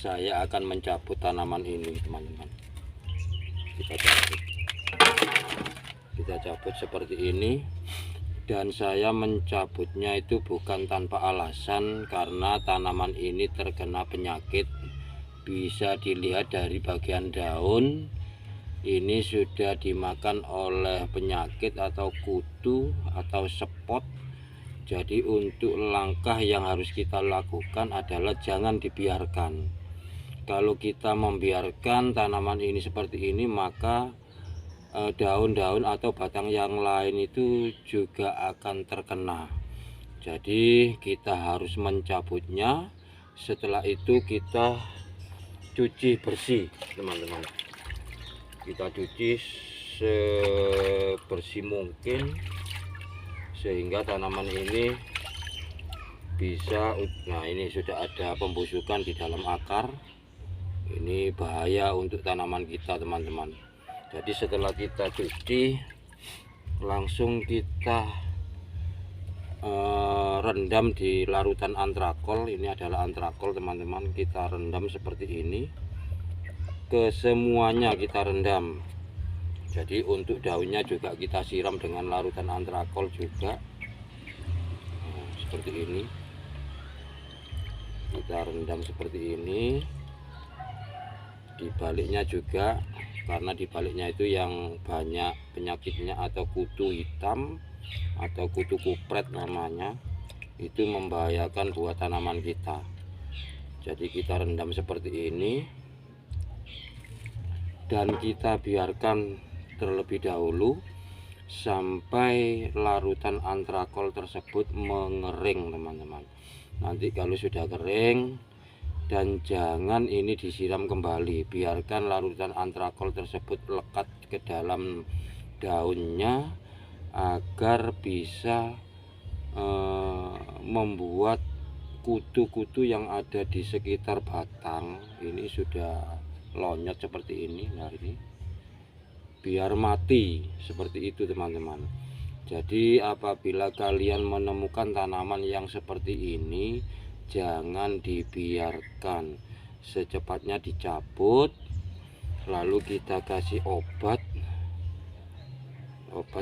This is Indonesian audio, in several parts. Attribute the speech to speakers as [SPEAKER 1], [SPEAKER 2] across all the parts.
[SPEAKER 1] saya akan mencabut tanaman ini, teman-teman. Kita cabut seperti ini, dan saya mencabutnya itu bukan tanpa alasan, karena tanaman ini terkena penyakit. Bisa dilihat dari bagian daun ini sudah dimakan oleh penyakit atau kutu atau spot. Jadi untuk langkah yang harus kita lakukan adalah jangan dibiarkan. Kalau kita membiarkan tanaman ini seperti ini, maka daun-daun atau batang yang lain itu juga akan terkena. Jadi kita harus mencabutnya. Setelah itu kita cuci bersih, teman-teman. Kita cuci sebersih mungkin sehingga tanaman ini bisa, nah ini sudah ada pembusukan di dalam akar. Ini bahaya untuk tanaman kita, teman-teman. Jadi setelah kita cuci, langsung kita rendam di larutan antrakol. Ini adalah antrakol, teman-teman. Kita rendam seperti ini, kesemuanya kita rendam. Jadi untuk daunnya juga kita siram dengan larutan antrakol juga. Nah, seperti ini kita rendam seperti ini. Di baliknya juga, karena di baliknya itu yang banyak penyakitnya atau kutu hitam atau kutu kupret namanya, itu membahayakan buat tanaman kita. Jadi kita rendam seperti ini dan kita biarkan terlebih dahulu sampai larutan antrakol tersebut mengering, teman-teman. Nanti kalau sudah kering, dan jangan ini disiram kembali, biarkan larutan antrakol tersebut lekat ke dalam daunnya agar bisa membuat kutu-kutu yang ada di sekitar batang ini sudah lonyot seperti ini. Nah, ini biar mati seperti itu, teman-teman. Jadi apabila kalian menemukan tanaman yang seperti ini, jangan dibiarkan, secepatnya dicabut, lalu kita kasih obat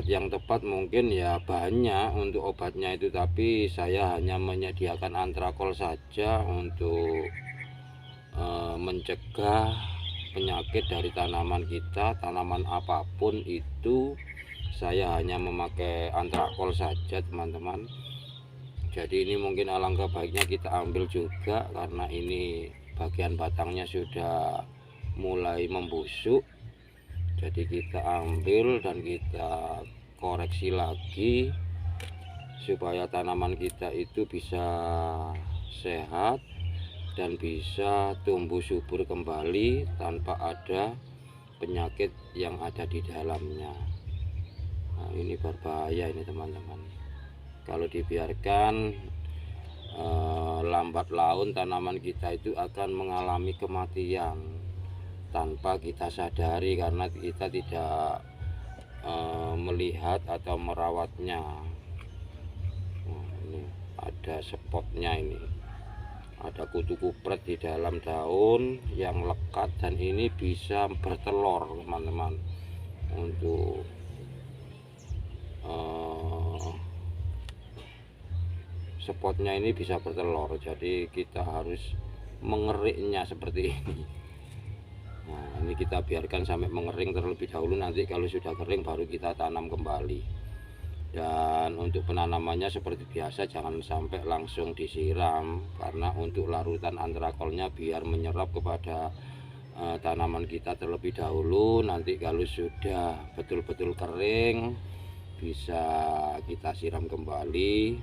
[SPEAKER 1] yang tepat. Mungkin ya banyak untuk obatnya itu, tapi saya hanya menyediakan antrakol saja untuk mencegah penyakit dari tanaman kita. Tanaman apapun itu saya hanya memakai antrakol saja, teman-teman. Jadi ini mungkin alangkah baiknya kita ambil juga, karena ini bagian batangnya sudah mulai membusuk. Jadi kita ambil dan kita koreksi lagi supaya tanaman kita itu bisa sehat dan bisa tumbuh subur kembali tanpa ada penyakit yang ada di dalamnya. Nah, ini berbahaya ini, teman-teman. Kalau dibiarkan lambat laun tanaman kita itu akan mengalami kematian tanpa kita sadari, karena kita tidak melihat atau merawatnya. Nah, ini ada spotnya, ini ada kutu kupret di dalam daun yang lekat, dan ini bisa bertelur, teman-teman. Untuk spotnya ini bisa bertelur, jadi kita harus mengeriknya seperti ini. Nah, ini kita biarkan sampai mengering terlebih dahulu. Nanti kalau sudah kering baru kita tanam kembali. Dan untuk penanamannya seperti biasa, jangan sampai langsung disiram, karena untuk larutan antrakolnya biar menyerap kepada tanaman kita terlebih dahulu. Nanti kalau sudah betul-betul kering, bisa kita siram kembali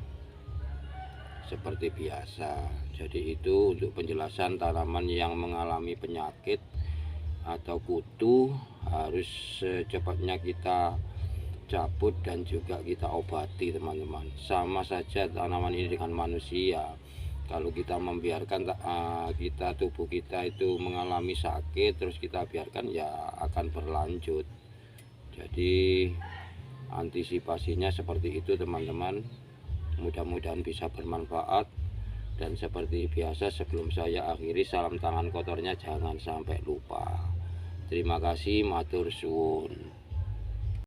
[SPEAKER 1] seperti biasa. Jadi itu untuk penjelasan tanaman yang mengalami penyakit atau kutu, harus secepatnya kita cabut dan juga kita obati, teman-teman. Sama saja tanaman ini dengan manusia. Kalau kita membiarkan tubuh kita itu mengalami sakit, terus kita biarkan, ya akan berlanjut. Jadi antisipasinya seperti itu, teman-teman. Mudah-mudahan bisa bermanfaat. Dan seperti biasa sebelum saya akhiri, salam tangan kotornya jangan sampai lupa. Terima kasih, matur suwun.